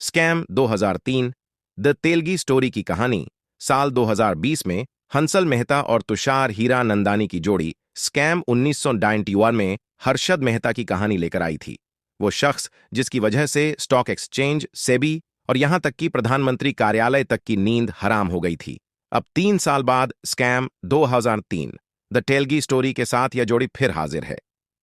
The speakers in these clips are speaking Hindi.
स्कैम 2003 द तेलगी स्टोरी की कहानी। साल 2020 में हंसल मेहता और तुषार हीरानंदानी की जोड़ी स्कैम 1991 में हर्षद मेहता की कहानी लेकर आई थी। वो शख्स जिसकी वजह से स्टॉक एक्सचेंज, सेबी और यहां तक कि प्रधानमंत्री कार्यालय तक की नींद हराम हो गई थी। अब 3 साल बाद स्कैम 2003 द तेलगी स्टोरी के साथ यह जोड़ी फिर हाजिर है।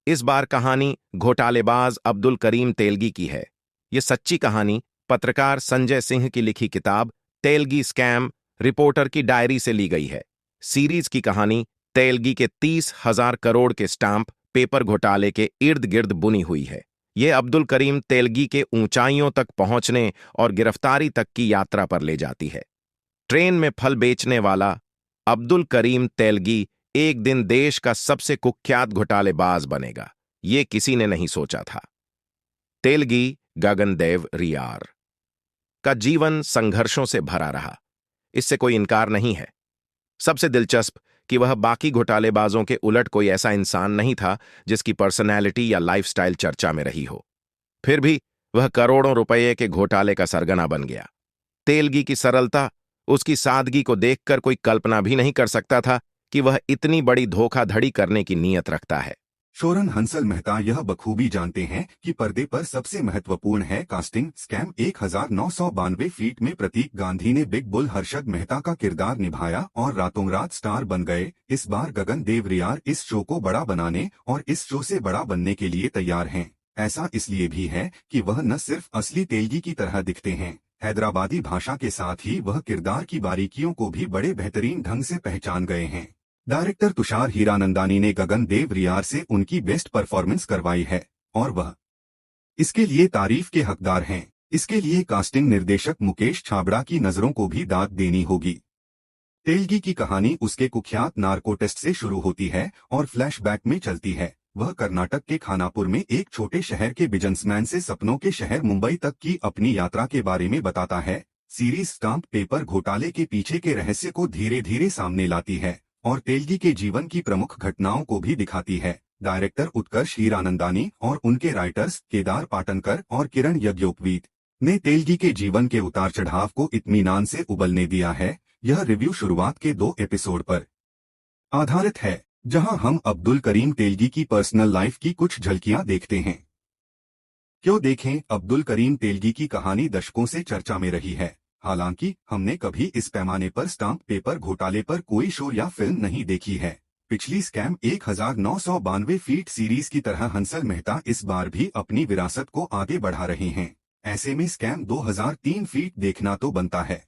इस बार कहानी घोटालेबाज अब्दुल करीम तेलगी की है। ये सच्ची कहानी पत्रकार संजय सिंह की लिखी किताब तेलगी स्कैम रिपोर्टर की डायरी से ली गई है। सीरीज की कहानी तेलगी के 30,000 करोड़ के स्टाम्प पेपर घोटाले के इर्द गिर्द बुनी हुई है। यह अब्दुल करीम तेलगी के ऊंचाइयों तक पहुंचने और गिरफ्तारी तक की यात्रा पर ले जाती है। ट्रेन में फल बेचने वाला अब्दुल करीम तेलगी एक दिन देश का सबसे कुख्यात घोटालेबाज बनेगा, ये किसी ने नहीं सोचा था। तेलगी गगनदेव रियार का जीवन संघर्षों से भरा रहा, इससे कोई इनकार नहीं है। सबसे दिलचस्प कि वह बाकी घोटालेबाजों के उलट कोई ऐसा इंसान नहीं था जिसकी पर्सनैलिटी या लाइफस्टाइल चर्चा में रही हो। फिर भी वह करोड़ों रुपए के घोटाले का सरगना बन गया। तेलगी की सरलता, उसकी सादगी को देखकर कोई कल्पना भी नहीं कर सकता था कि वह इतनी बड़ी धोखाधड़ी करने की नीयत रखता है। शोरन हंसल मेहता यह बखूबी जानते हैं कि पर्दे पर सबसे महत्वपूर्ण है कास्टिंग। स्कैम 1992 फीट में प्रतीक गांधी ने बिग बुल हर्षद मेहता का किरदार निभाया और रातों रात स्टार बन गए। इस बार गगन देव रियार इस शो को बड़ा बनाने और इस शो से बड़ा बनने के लिए तैयार हैं। ऐसा इसलिए भी है कि वह न सिर्फ असली तेलगी की तरह दिखते हैं, हैदराबादी भाषा के साथ ही वह किरदार की बारीकियों को भी बड़े बेहतरीन ढंग से पहचान गए हैं। डायरेक्टर तुषार हीरानंदानी ने गगन देव रियार से उनकी बेस्ट परफॉर्मेंस करवाई है और वह इसके लिए तारीफ के हकदार हैं। इसके लिए कास्टिंग निर्देशक मुकेश छाबड़ा की नजरों को भी दाद देनी होगी। तेलगी की कहानी उसके कुख्यात नार्को टेस्ट से शुरू होती है और फ्लैशबैक में चलती है। वह कर्नाटक के खानापुर में एक छोटे शहर के बिजनेसमैन से सपनों के शहर मुंबई तक की अपनी यात्रा के बारे में बताता है। सीरीज स्टाम्प पेपर घोटाले के पीछे के रहस्य को धीरे धीरे सामने लाती है और तेलगी के जीवन की प्रमुख घटनाओं को भी दिखाती है। डायरेक्टर उत्कर्ष हीरानंदानी और उनके राइटर्स केदार पाटनकर और किरण यज्ञोपवीत ने तेलगी के जीवन के उतार चढ़ाव को इत्मीनान से उबलने दिया है। यह रिव्यू शुरुआत के 2 एपिसोड पर आधारित है, जहां हम अब्दुल करीम तेलगी की पर्सनल लाइफ की कुछ झलकियां देखते हैं। क्यों देखें? अब्दुल करीम तेलगी की कहानी दशकों से चर्चा में रही है। हालांकि हमने कभी इस पैमाने पर स्टाम्प पेपर घोटाले पर कोई शो या फिल्म नहीं देखी है। पिछली स्कैम 1992 फीट सीरीज की तरह हंसल मेहता इस बार भी अपनी विरासत को आगे बढ़ा रहे हैं। ऐसे में स्कैम 2003 फीट देखना तो बनता है।